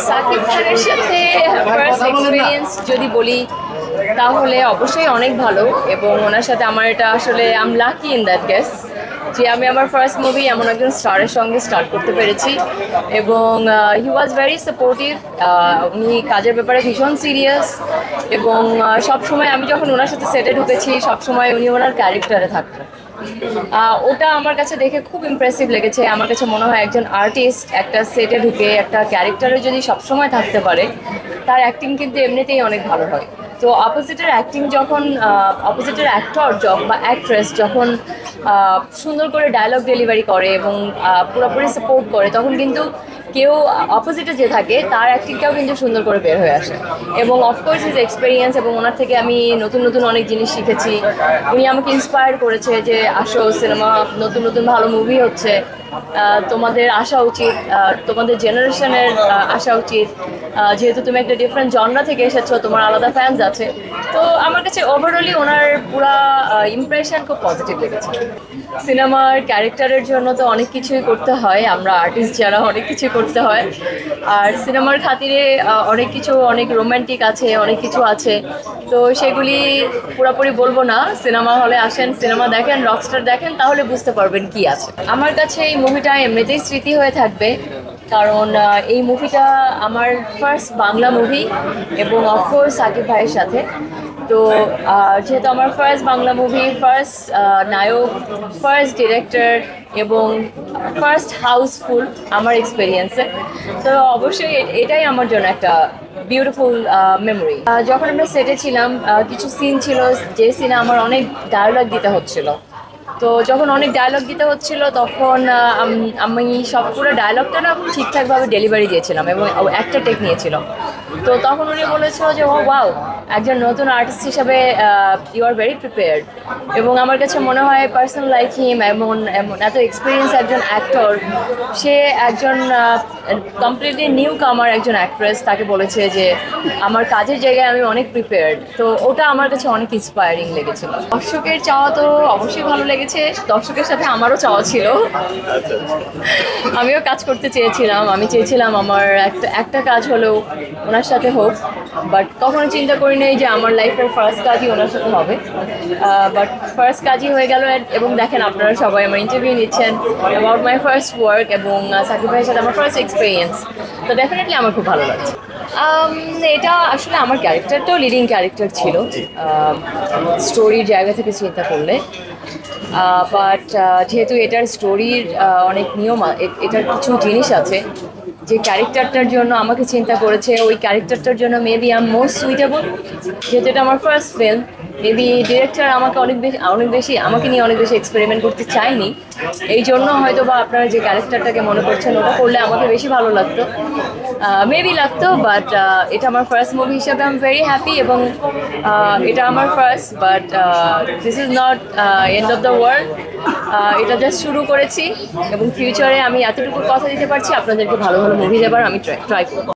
সাকিব খানের সাথে first experience যদি বলি তাহলে অবশ্যই অনেক ভালো, এবং ওনার সাথে আমার এটা আসলে আম লাকি ইন দ্যাট গেস যে আমি আমার ফার্স্ট মুভি এমন একজন স্টারের সঙ্গে স্টার্ট করতে পেরেছি। এবং হি ওয়াজ ভেরি সাপোর্টিভ। উনি কাজের ব্যাপারে ভীষণ সিরিয়াস, এবং সবসময় আমি যখন ওনার সাথে সেটে ঢুকেছি সবসময় উনি ওনার ক্যারেক্টারে থাকতেন। ওটা আমার কাছে দেখে খুব ইমপ্রেসিভ লেগেছে। আমার কাছে মনে হয় একজন আর্টিস্ট একটা সেটে ঢুকে একটা ক্যারেক্টারে যদি সবসময় থাকতে পারে তার অ্যাক্টিং কিন্তু এমনিতেই অনেক ভালো হয়। তো অপোজিটের অ্যাক্টিং যখন অপোজিটের অ্যাক্টর বা অ্যাক্ট্রেস যখন সুন্দর করে ডায়লগ ডেলিভারি করে এবং পুরোপুরি সাপোর্ট করে, তখন কিন্তু কেউ অপোজিটে যে থাকে তার অ্যাক্টিংটাও কিন্তু সুন্দর করে বের হয়ে আসে। এবং অফকোর্স হিজ এক্সপিরিয়েন্স, এবং ওনার থেকে আমি নতুন নতুন অনেক জিনিস শিখেছি। উনি আমাকে ইন্সপায়ার করেছে যে আসো সিনেমা, নতুন নতুন ভালো মুভি হচ্ছে, তোমাদের আসা উচিত, তোমাদের জেনারেশনের আসা উচিত, যেহেতু তুমি একটা ডিফারেন্ট জনরা থেকে এসেছো, তোমার আলাদা ফ্যান্স আছে। তো আমার কাছে ওভারঅলি ওনার পুরা ইমপ্রেশন খুব পজিটিভ লেগেছে। সিনেমার ক্যারেক্টারের জন্য তো অনেক কিছুই করতে হয়, আমরা আর্টিস্ট যারা অনেক কিছু করতে হয়। আর সিনেমার খাতিরে অনেক কিছু, অনেক রোমান্টিক আছে, অনেক কিছু আছে। তো সেগুলি পুরোপুরি বলবো না, সিনেমা হলে আসেন, সিনেমা দেখেন, রকস্টার দেখেন, তাহলে বুঝতে পারবেন কি আছে। আমার কাছে এই মুভিটা এমনিতেই স্মৃতি হয়ে থাকবে, কারণ এই মুভিটা আমার ফার্স্ট বাংলা মুভি, এবং অফকোর্স সাকিব ভাইয়ের সাথে। তো যেহেতু আমার ফার্স্ট বাংলা মুভি, ফার্স্ট নায়ক, ফার্স্ট ডিরেক্টর এবং ফার্স্ট হাউসফুল আমার এক্সপিরিয়েন্সে, তো অবশ্যই এটাই আমার জন্য একটা বিউটিফুল মেমোরি। যখন আমরা সেটে ছিলাম, কিছু সিন ছিল যে সিনে আমার অনেক ডায়লগ দিতে হচ্ছিল। তো যখন অনেক ডায়লগ দিতে হচ্ছিল তখন আমি সব পুরো ডায়লগটা না ঠিকঠাকভাবে ডেলিভারি দিয়েছিলাম, এবং একটা টেক নিয়েছিল। তো তখন উনি বলেছিল যে ও ওয়াও, একজন নতুন আর্টিস্ট হিসাবে ইউ আর ভেরি প্রিপেয়ার্ড। এবং আমার কাছে মনে হয় পার্সন লাইক হিম, এমন এমন এত এক্সপিরিয়েন্স একজন অ্যাক্টর, সে একজন কমপ্লিটলি নিউ কামার একজন অ্যাক্ট্রেস, তাকে বলেছে যে আমার কাজের জায়গায় আমি অনেক প্রিপেয়ার্ড। তো ওটা আমার কাছে অনেক ইন্সপায়ারিং লেগেছিল। দর্শকের চাওয়া তো অবশ্যই ভালো লেগেছে, দর্শকের সাথে আমারও চাওয়া ছিল। আমিও কাজ করতে চেয়েছিলাম, আমি চেয়েছিলাম আমার একটা কাজ হলেও ওনার সাথে হোক, বাট কখনো চিন্তা করি নাই যে আমার লাইফের ফার্স্ট কাজই ওনার সাথে হবে। বাট ফার্স্ট কাজই হয়ে গেল, এবং দেখেন আপনারা সবাই আমার ইন্টারভিউ নিচ্ছেন অ্যাবাউট মাই ফার্স্ট ওয়ার্ক, এবং সাকিব ভাইয়ের সাথে আমার ফার্স্ট এক্সপিরিয়েন্স। তো ডেফিনেটলি আমার খুব ভালো লাগছে। এটা আসলে আমার ক্যারেক্টারটাও লিডিং ক্যারেক্টার ছিল স্টোরির জায়গা থেকে চিন্তা করলে। বাট যেহেতু এটার স্টোরির অনেক নিয়ম, এটার কিছু জিনিস আছে যে ক্যারেক্টারটার জন্য আমাকে চিন্তা করেছে, ওই ক্যারেক্টারটার জন্য maybe I am most suitable. যেহেতু এটা আমার ফার্স্ট ফিল্ম, মেবি ডিরেক্টর আমাকে অনেক বেশি আমাকে নিয়ে অনেক বেশি এক্সপেরিমেন্ট করতে চায়নি। এই জন্য হয়তো বা আপনারা যে ক্যারেক্টারটাকে মনে করছেন ওটা করলে আমাকে বেশি ভালো লাগতো, মেবি লাগতো। বাট এটা আমার ফার্স্ট মুভি হিসাবে আই এম ভেরি হ্যাপি, এবং এটা আমার first, but this is not end of the world. এটা জাস্ট শুরু করেছি, এবং ফিউচারে আমি এতটুকু কথা দিতে পারছি আপনাদেরকে ভালো ভালো মুভি দেবার আমি ট্রাই করব।